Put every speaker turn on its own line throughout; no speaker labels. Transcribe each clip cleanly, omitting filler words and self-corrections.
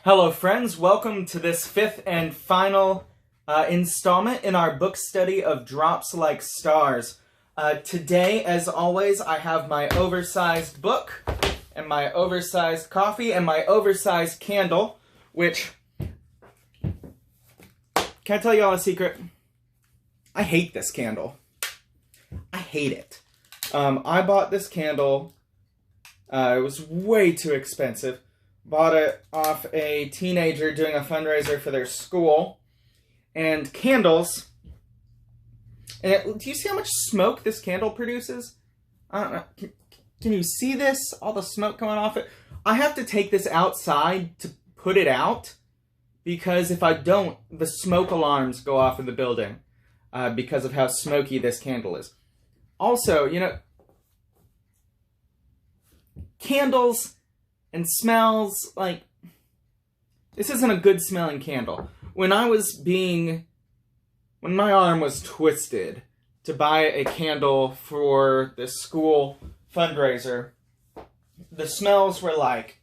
Hello friends, welcome to this fifth and final installment in our book study of Drops Like Stars. Today, as always, I have my oversized book, and my oversized coffee, and my oversized candle, which, can I tell y'all a secret? I hate this candle. I hate it. I bought this candle, it was way too expensive. Bought it off a teenager doing a fundraiser for their school. And candles. And do you see how much smoke this candle produces? I don't know. Can you see this? All the smoke coming off it? I have to take this outside to put it out. Because if I don't, the smoke alarms go off in the building. Because of how smoky this candle is. Also, you know, candles and smells, like, this isn't a good smelling candle. When my arm was twisted to buy a candle for this school fundraiser, the smells were like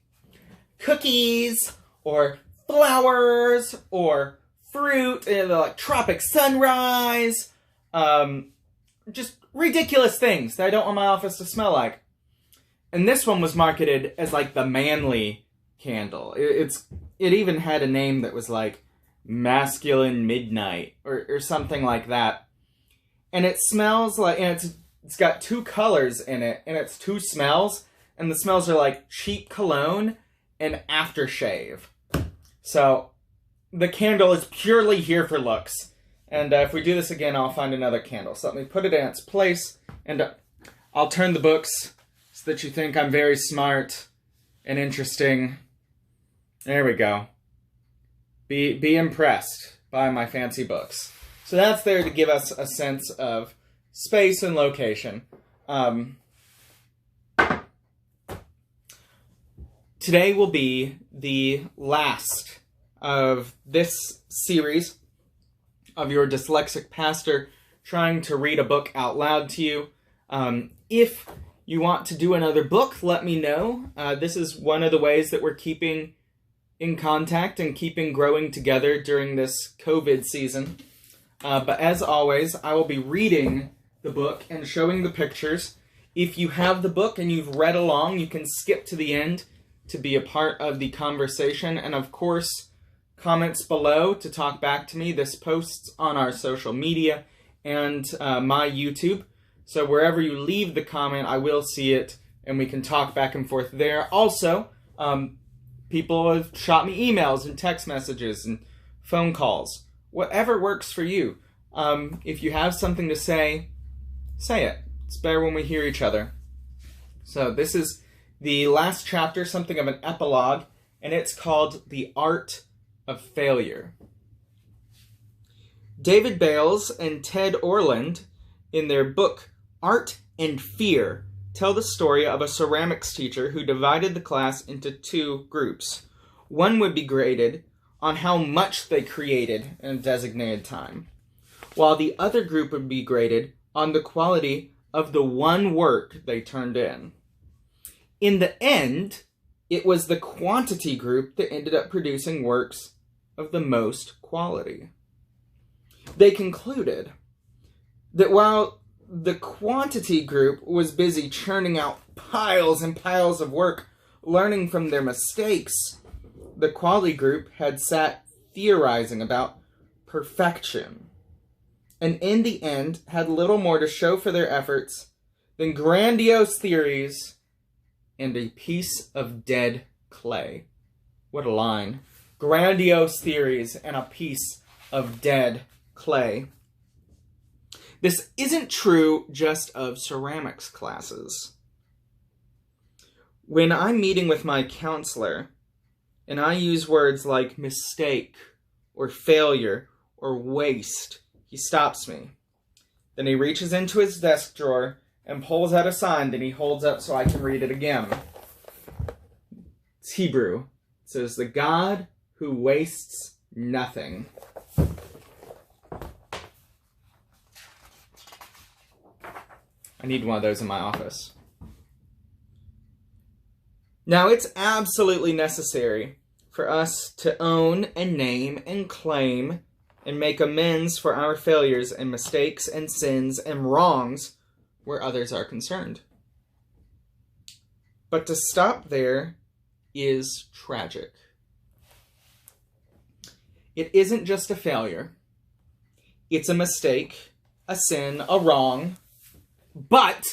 cookies, or flowers, or fruit, like tropic sunrise, just ridiculous things that I don't want my office to smell like. And this one was marketed as, like, the manly candle. It even had a name that was, like, Masculine Midnight, or something like that. And it smells like, and it's got two colors in it, and it's two smells, and the smells are, like, cheap cologne and aftershave. So, the candle is purely here for looks. And if we do this again, I'll find another candle. So let me put it in its place, and I'll turn the books so that you think I'm very smart and interesting. There we go. Be impressed by my fancy books. So that's there to give us a sense of space and location. Today will be the last of this series of your dyslexic pastor trying to read a book out loud to you. If you want to do another book, let me know. This is one of the ways that we're keeping in contact and keeping growing together during this COVID season. But as always, I will be reading the book and showing the pictures. If you have the book and you've read along, you can skip to the end to be a part of the conversation. And of course, comments below to talk back to me. This posts on our social media and my YouTube. So wherever you leave the comment, I will see it, and we can talk back and forth there. Also, people have shot me emails and text messages and phone calls. Whatever works for you. If you have something to say it. It's better when we hear each other. So this is the last chapter, something of an epilogue, and it's called The Art of Failure. David Bales and Ted Orland, in their book Art and Fear, tell the story of a ceramics teacher who divided the class into two groups. One would be graded on how much they created in a designated time, while the other group would be graded on the quality of the one work they turned in. In the end, it was the quantity group that ended up producing works of the most quality. They concluded that while the quantity group was busy churning out piles and piles of work, learning from their mistakes, the quality group had sat theorizing about perfection, and in the end had little more to show for their efforts than grandiose theories and a piece of dead clay. What a line. Grandiose theories and a piece of dead clay. This isn't true just of ceramics classes. When I'm meeting with my counselor, and I use words like mistake, or failure, or waste, he stops me. Then he reaches into his desk drawer and pulls out a sign that he holds up so I can read it again. It's Hebrew. It says, "The God who wastes nothing." I need one of those in my office. Now, it's absolutely necessary for us to own and name and claim and make amends for our failures and mistakes and sins and wrongs where others are concerned. But to stop there is tragic. It isn't just a failure. It's a mistake, a sin, a wrong, but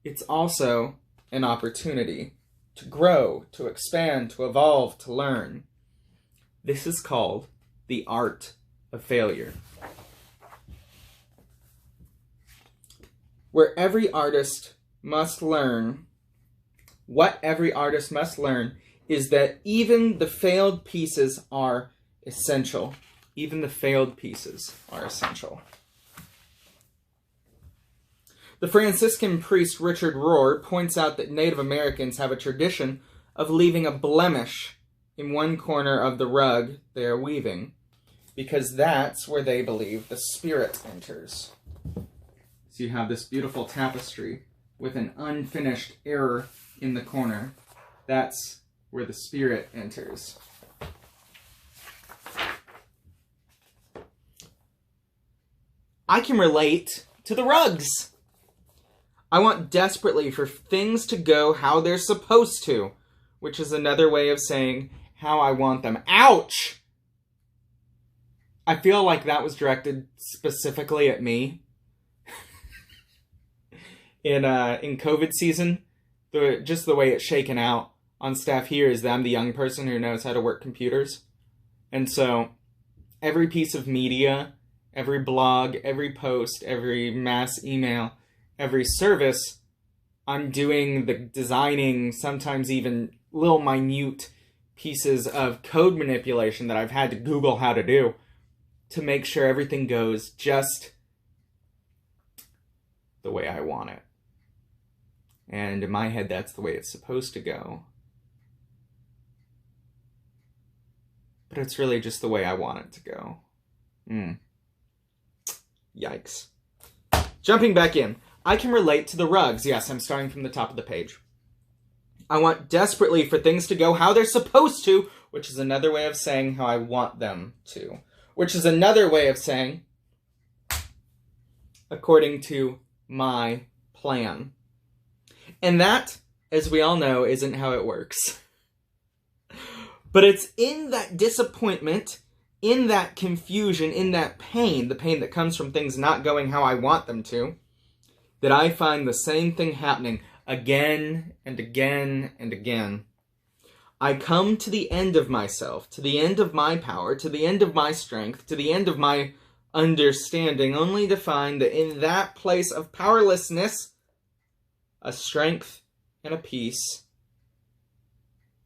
it's also an opportunity to grow, to expand, to evolve, to learn. This is called the art of failure. What every artist must learn is that even the failed pieces are essential. Even the failed pieces are essential. The Franciscan priest Richard Rohr points out that Native Americans have a tradition of leaving a blemish in one corner of the rug they are weaving, because that's where they believe the spirit enters. So you have this beautiful tapestry with an unfinished error in the corner. That's where the spirit enters. I can relate to the rugs. I want desperately for things to go how they're supposed to, which is another way of saying how I want them. Ouch! I feel like that was directed specifically at me. In COVID season, just the way it's shaken out on staff here is that I'm the young person who knows how to work computers. And so every piece of media, every blog, every post, every mass email, every service, I'm doing the designing, sometimes even little minute pieces of code manipulation that I've had to Google how to do to make sure everything goes just the way I want it. And in my head, that's the way it's supposed to go. But it's really just the way I want it to go. Yikes. Jumping back in. I can relate to the rugs. Yes, I'm starting from the top of the page. I want desperately for things to go how they're supposed to, which is another way of saying how I want them to. Which is another way of saying, according to my plan. And that, as we all know, isn't how it works. But it's in that disappointment, in that confusion, in that pain, the pain that comes from things not going how I want them to, that I find the same thing happening again and again and again. I come to the end of myself, to the end of my power, to the end of my strength, to the end of my understanding, only to find that in that place of powerlessness, a strength and a peace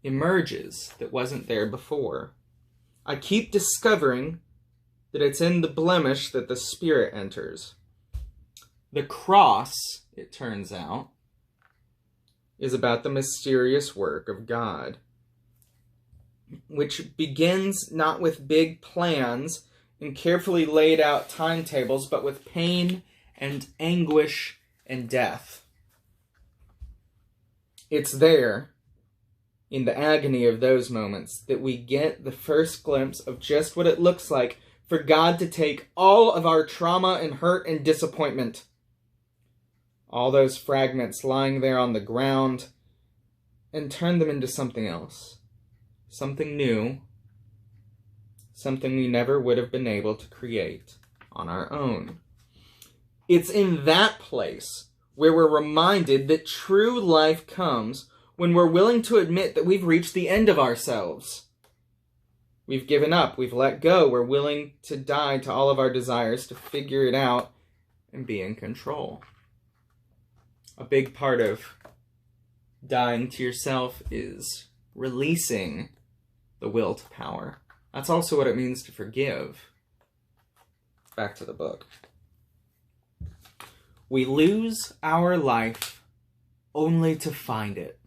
emerges that wasn't there before. I keep discovering that it's in the blemish that the spirit enters. The cross, it turns out, is about the mysterious work of God, which begins not with big plans and carefully laid out timetables, but with pain and anguish and death. It's there, in the agony of those moments, that we get the first glimpse of just what it looks like for God to take all of our trauma and hurt and disappointment, all those fragments lying there on the ground, and turn them into something else. Something new. Something we never would have been able to create on our own. It's in that place where we're reminded that true life comes when we're willing to admit that we've reached the end of ourselves. We've given up. We've let go. We're willing to die to all of our desires to figure it out and be in control. A big part of dying to yourself is releasing the will to power. That's also what it means to forgive. Back to the book. We lose our life only to find it.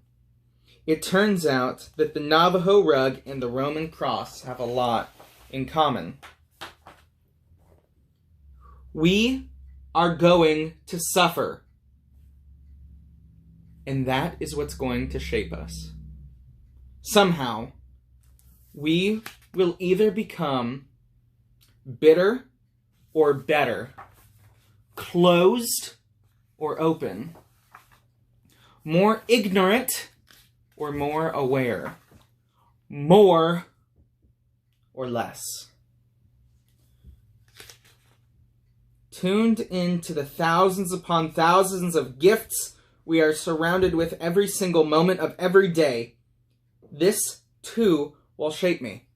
It turns out that the Navajo rug and the Roman cross have a lot in common. We are going to suffer. And that is what's going to shape us. Somehow, we will either become bitter or better, closed or open, more ignorant or more aware, more or less. Tuned into the thousands upon thousands of gifts we are surrounded with every single moment of every day, this too will shape me.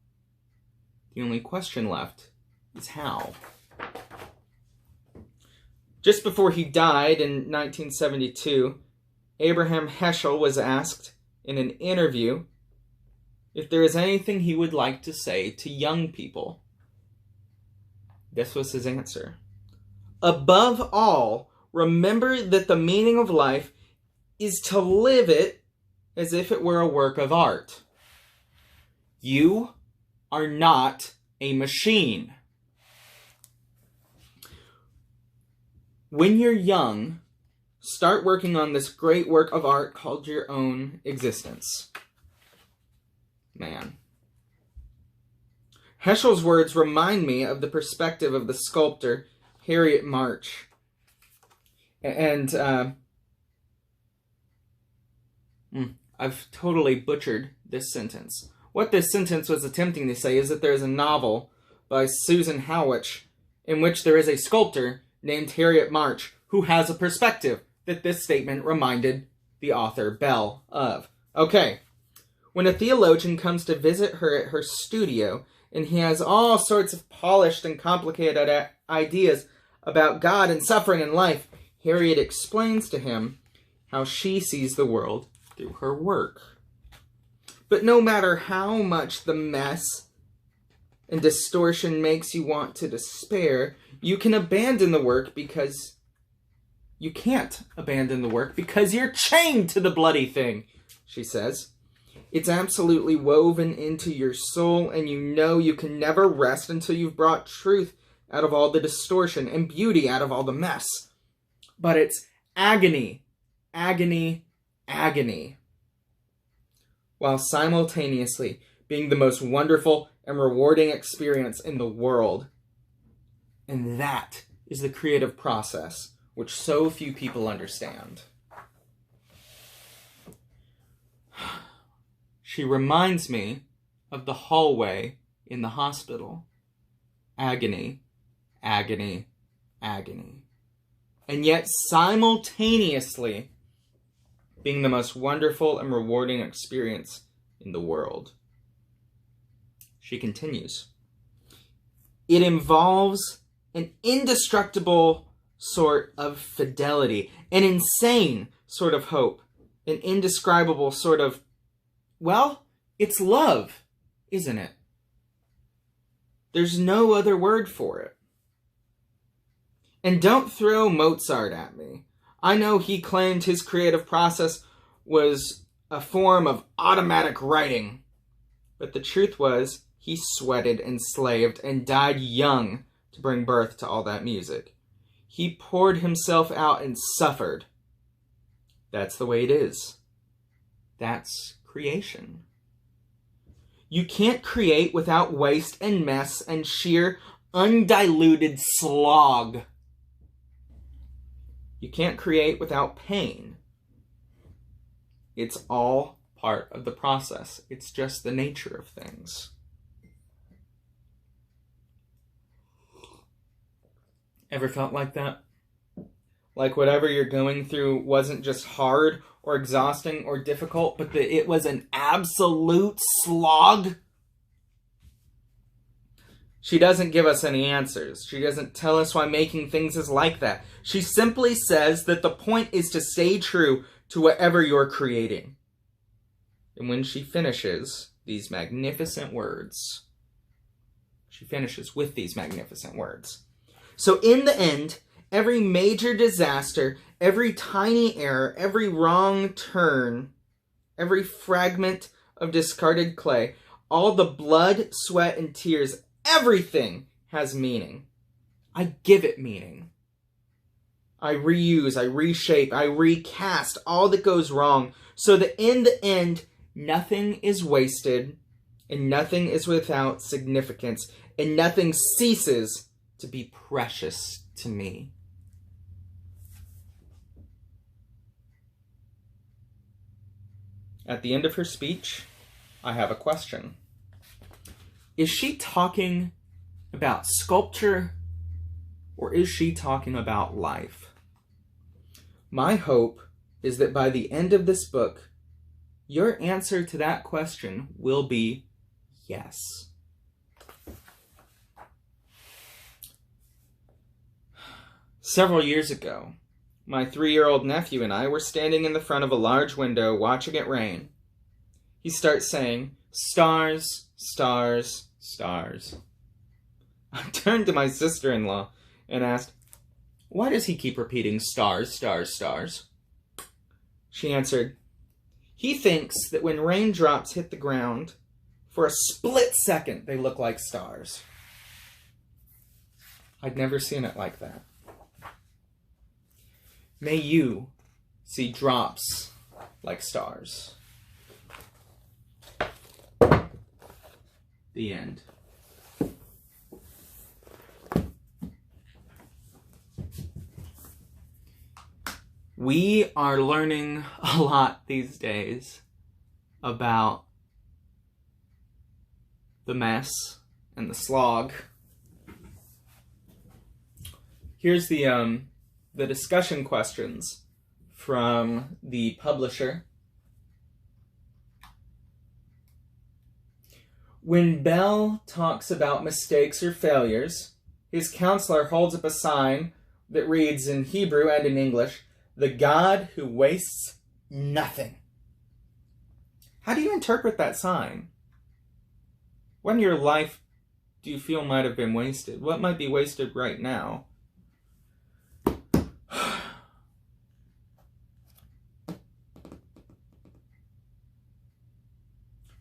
The only question left is how. Just before he died in 1972, Abraham Heschel was asked in an interview if there is anything he would like to say to young people. This was his answer. Above all, remember that the meaning of life is to live it as if it were a work of art. You are not a machine. When you're young, start working on this great work of art called your own existence. Man. Heschel's words remind me of the perspective of the sculptor Harriet March. And I've totally butchered this sentence. What this sentence was attempting to say is that there is a novel by Susan Howich in which there is a sculptor named Harriet March who has a perspective that this statement reminded the author Bell of. Okay, when a theologian comes to visit her at her studio and he has all sorts of polished and complicated ideas about God and suffering and life, Harriet explains to him how she sees the world through her work. But no matter how much the mess and distortion makes you want to despair, you can abandon the work because you can't abandon the work because you're chained to the bloody thing, she says. It's absolutely woven into your soul, and you know you can never rest until you've brought truth out of all the distortion and beauty out of all the mess. But it's agony, agony, agony, while simultaneously being the most wonderful and rewarding experience in the world. And that is the creative process, which so few people understand. She reminds me of the hallway in the hospital. Agony, agony, agony. And yet simultaneously being the most wonderful and rewarding experience in the world. She continues. It involves an indestructible sort of fidelity, an insane sort of hope, an indescribable sort of, well, it's love, isn't it? There's no other word for it. And don't throw Mozart at me. I know he claimed his creative process was a form of automatic writing, but the truth was he sweated and slaved and died young to bring birth to all that music. He poured himself out and suffered. That's the way it is. That's creation. You can't create without waste and mess and sheer undiluted slog. You can't create without pain. It's all part of the process. It's just the nature of things. Ever felt like that? Like whatever you're going through wasn't just hard or exhausting or difficult, but that it was an absolute slog? She doesn't give us any answers. She doesn't tell us why making things is like that. She simply says that the point is to stay true to whatever you're creating. And when she finishes these magnificent words, she finishes with these magnificent words. So in the end, every major disaster, every tiny error, every wrong turn, every fragment of discarded clay, all the blood, sweat, and tears, everything has meaning. I give it meaning. I reuse, I reshape, I recast all that goes wrong so that in the end, nothing is wasted and nothing is without significance, and nothing ceases to be precious to me. At the end of her speech, I have a question. Is she talking about sculpture, or is she talking about life? My hope is that by the end of this book, your answer to that question will be yes. Several years ago, my 3-year-old nephew and I were standing in the front of a large window watching it rain. He starts saying, "Stars, stars, stars." I turned to my sister-in-law and asked, "Why does he keep repeating stars, stars, stars?" She answered, "He thinks that when raindrops hit the ground, for a split second they look like stars." I'd never seen it like that. May you see drops like stars. The end. We are learning a lot these days about the mess and the slog. Here's the discussion questions from the publisher. When Bell talks about mistakes or failures, his counselor holds up a sign that reads in Hebrew and in English, "The God who wastes nothing." How do you interpret that sign? What in your life do you feel might have been wasted? What might be wasted right now?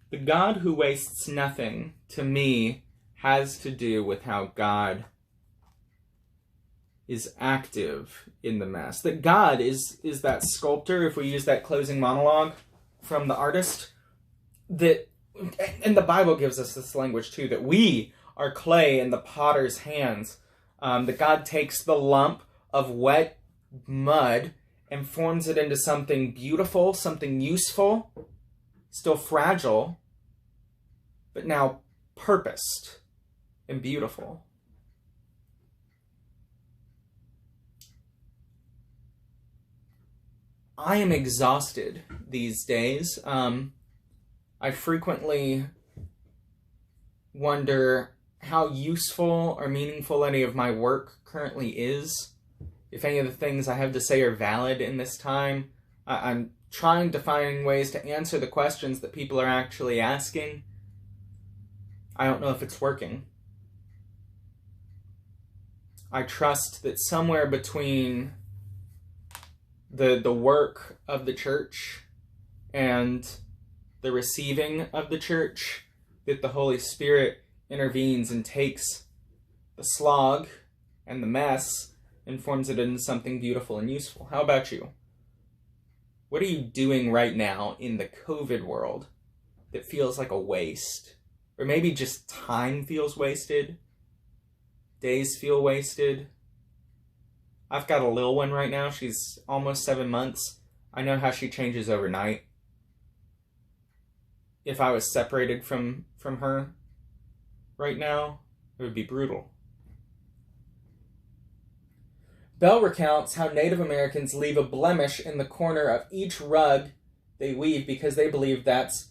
The God who wastes nothing, to me, has to do with how God is active in the mess. That God is that sculptor, if we use that closing monologue from the artist, that, and the Bible gives us this language too, that we are clay in the potter's hands, that God takes the lump of wet mud and forms it into something beautiful, something useful, still fragile, but now purposed and beautiful. I am exhausted these days. I frequently wonder how useful or meaningful any of my work currently is. If any of the things I have to say are valid in this time. I'm trying to find ways to answer the questions that people are actually asking. I don't know if it's working. I trust that somewhere between the work of the church and the receiving of the church, that the Holy Spirit intervenes and takes the slog and the mess and forms it into something beautiful and useful. How about you? What are you doing right now in the COVID world that feels like a waste? Or maybe just time feels wasted? Days feel wasted? I've got a little one right now. She's almost 7 months. I know how she changes overnight. If I was separated from her right now, it would be brutal. Bell recounts how Native Americans leave a blemish in the corner of each rug they weave because they believe that's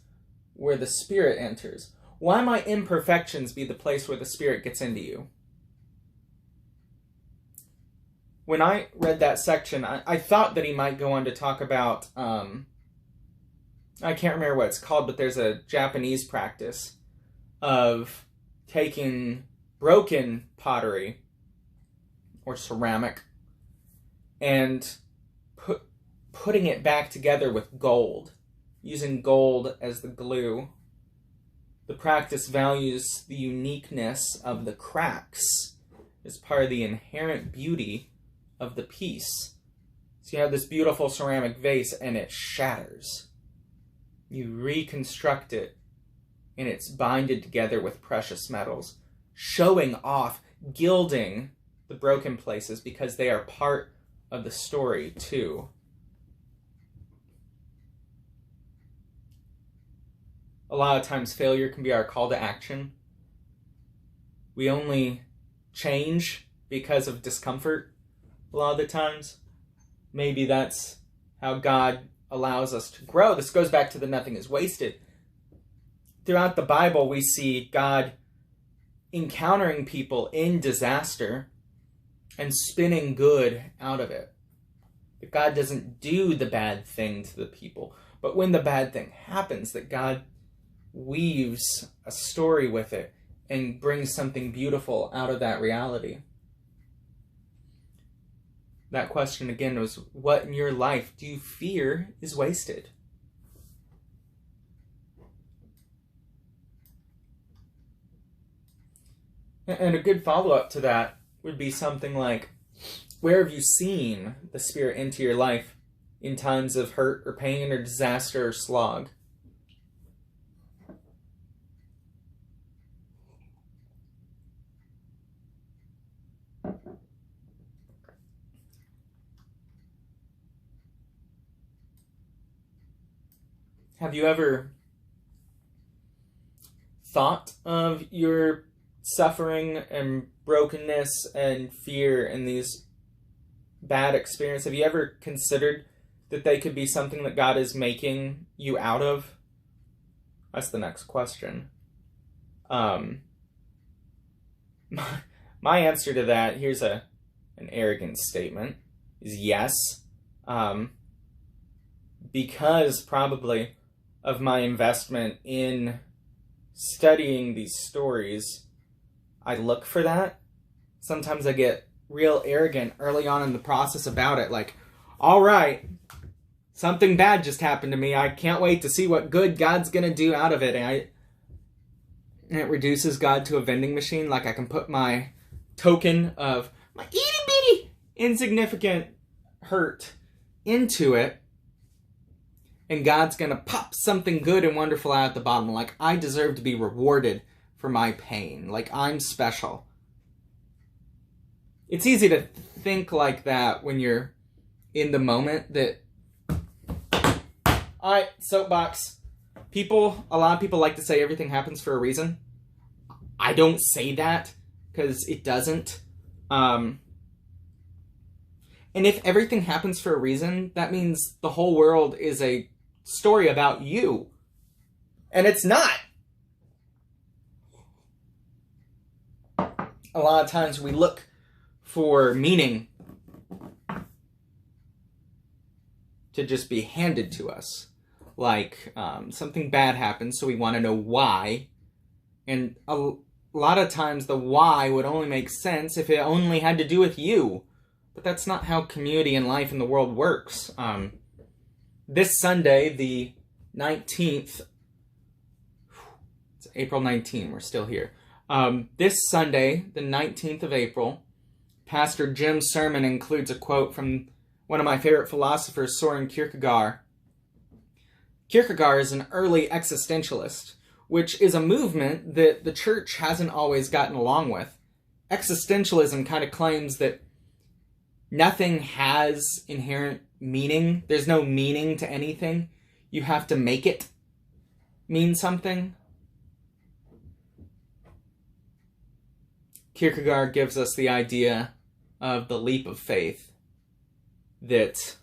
where the Spirit enters. Why might imperfections be the place where the Spirit gets into you? When I read that section, I thought that he might go on to talk about, I can't remember what it's called, but there's a Japanese practice of taking broken pottery or ceramic and putting it back together with gold, using gold as the glue. The practice values the uniqueness of the cracks as part of the inherent beauty of the piece. So you have this beautiful ceramic vase and it shatters. You reconstruct it and it's binded together with precious metals, showing off, gilding the broken places because they are part of the story too. A lot of times failure can be our call to action. We only change because of discomfort a lot of the times. Maybe that's how God allows us to grow. This goes back to the nothing is wasted. Throughout the Bible, we see God encountering people in disaster and spinning good out of it. That God doesn't do the bad thing to the people, but when the bad thing happens, that God weaves a story with it and brings something beautiful out of that reality. That question again was, what in your life do you fear is wasted? And a good follow-up to that would be something like, where have you seen the Spirit into your life in times of hurt or pain or disaster or slog? Have you ever thought of your suffering and brokenness and fear and these bad experiences? Have you ever considered that they could be something that God is making you out of? That's the next question. My answer to that, here's an arrogant statement, is yes. Because probably of my investment in studying these stories, I look for that. Sometimes I get real arrogant early on in the process about it. Like, all right, something bad just happened to me. I can't wait to see what good God's going to do out of it. And it reduces God to a vending machine. Like I can put my token of my itty bitty insignificant hurt into it, and God's going to pop something good and wonderful out at the bottom. Like, I deserve to be rewarded for my pain. Like, I'm special. It's easy to think like that when you're in the moment that... Alright, soapbox. A lot of people like to say everything happens for a reason. I don't say that, because it doesn't. And if everything happens for a reason, that means the whole world is a story about you. And it's not. A lot of times we look for meaning to just be handed to us. Like, something bad happens, so we want to know why. And a lot of times the why would only make sense if it only had to do with you. But that's not how community and life in the world works. This Sunday, the 19th, it's April 19, we're still here. This Sunday, the 19th of April, Pastor Jim's sermon includes a quote from one of my favorite philosophers, Soren Kierkegaard. Kierkegaard is an early existentialist, which is a movement that the church hasn't always gotten along with. Existentialism kind of claims that nothing has inherent meaning. There's no meaning to anything. You have to make it mean something. Kierkegaard gives us the idea of the leap of faith, that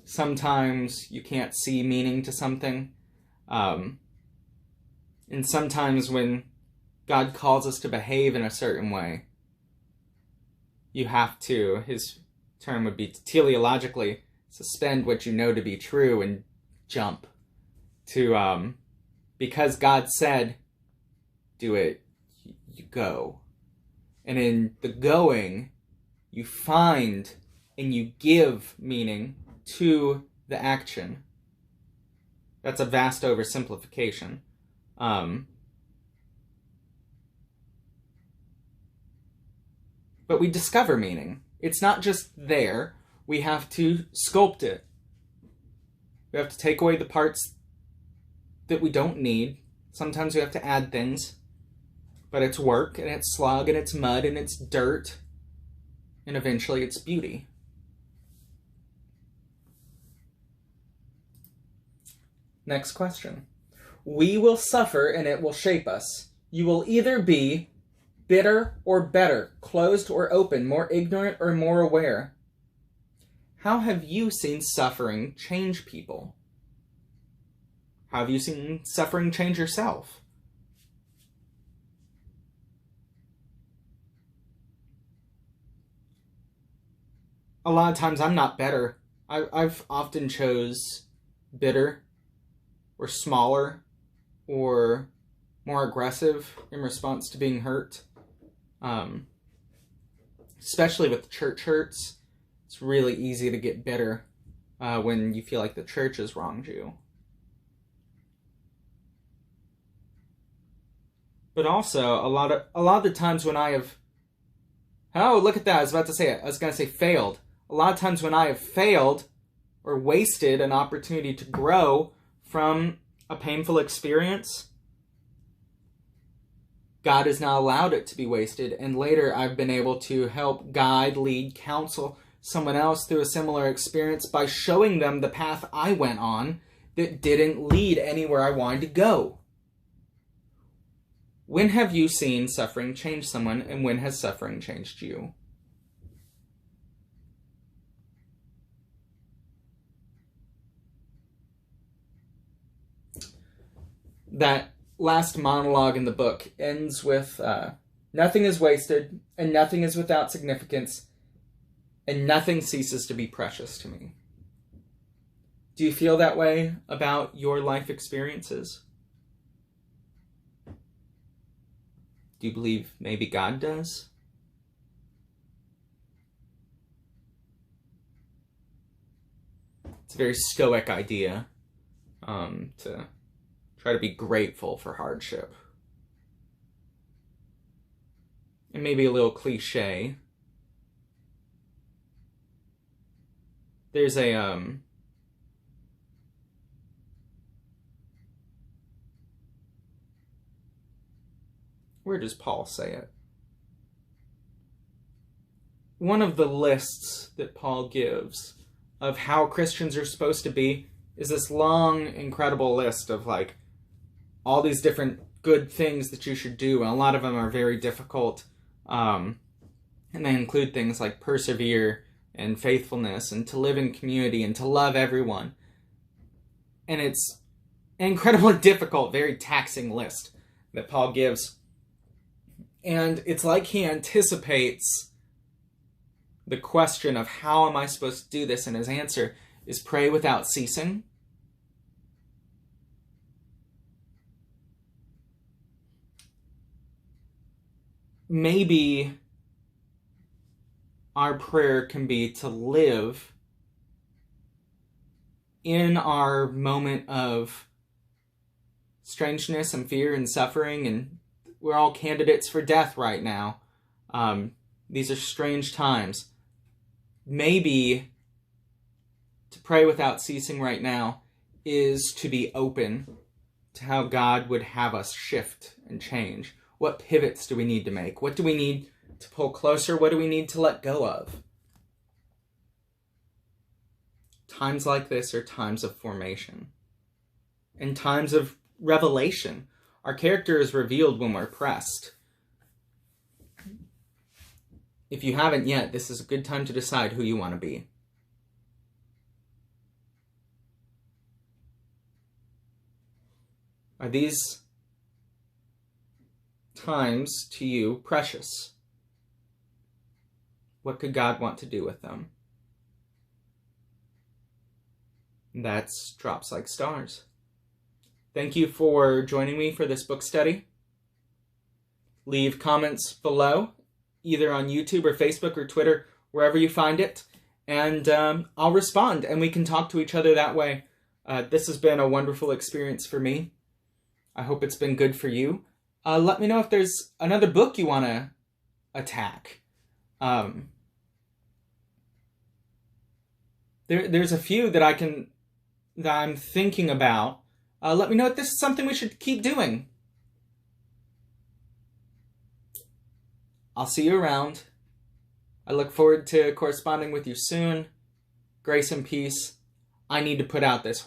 sometimes you can't see meaning to something. And sometimes when God calls us to behave in a certain way, you have to, his term would be teleologically, suspend what you know to be true and jump to, because God said, do it, you go. And in the going, you find and you give meaning to the action. That's a vast oversimplification. But we discover meaning. It's not just there. We have to sculpt it. We have to take away the parts that we don't need. Sometimes we have to add things. But it's work, and it's slog, and it's mud, and it's dirt. And eventually it's beauty. Next question. We will suffer, and it will shape us. You will either be bitter or better, closed or open, more ignorant or more aware. How have you seen suffering change people? How have you seen suffering change yourself? A lot of times I'm not better. I've often chose bitter or smaller or more aggressive in response to being hurt. Especially with church hurts, it's really easy to get bitter when you feel like the church has wronged you. But also, a lot of the times when I have... Oh, look at that, I was about to say it. I was going to say failed. A lot of times when I have failed or wasted an opportunity to grow from a painful experience, God has not allowed it to be wasted, and later I've been able to help guide, lead, counsel someone else through a similar experience by showing them the path I went on that didn't lead anywhere I wanted to go. When have you seen suffering change someone, and when has suffering changed you? That last monologue in the book ends with, nothing is wasted, and nothing is without significance, and nothing ceases to be precious to me. Do you feel that way about your life experiences? Do you believe maybe God does? It's a very stoic idea to try to be grateful for hardship. And maybe a little cliche. There's a where does Paul say it? One of the lists that Paul gives of how Christians are supposed to be is this long, incredible list of like all these different good things that you should do, and a lot of them are very difficult. And they include things like persevere and faithfulness and to live in community and to love everyone. And it's an incredibly difficult, very taxing list that Paul gives. And it's like he anticipates the question of how am I supposed to do this, and his answer is pray without ceasing. Maybe our prayer can be to live in our moment of strangeness and fear and suffering, and we're all candidates for death right now. These are strange times. Maybe to pray without ceasing right now is to be open to how God would have us shift and change. What pivots do we need to make? What do we need to pull closer? What do we need to let go of? Times like this are times of formation and times of revelation. Our character is revealed when we're pressed. If you haven't yet, this is a good time to decide who you want to be. Are these times to you precious? What could God want to do with them? That's Drops Like Stars. Thank you for joining me for this book study. Leave comments below, either on YouTube or Facebook or Twitter, wherever you find it, and I'll respond, and we can talk to each other that way. This has been a wonderful experience for me. I hope it's been good for you. Let me know if there's another book you want to attack. There's a few that I'm thinking about Let me know if this is something we should keep doing. I'll see you around. I look forward to corresponding with you soon. Grace and peace. I need to put out this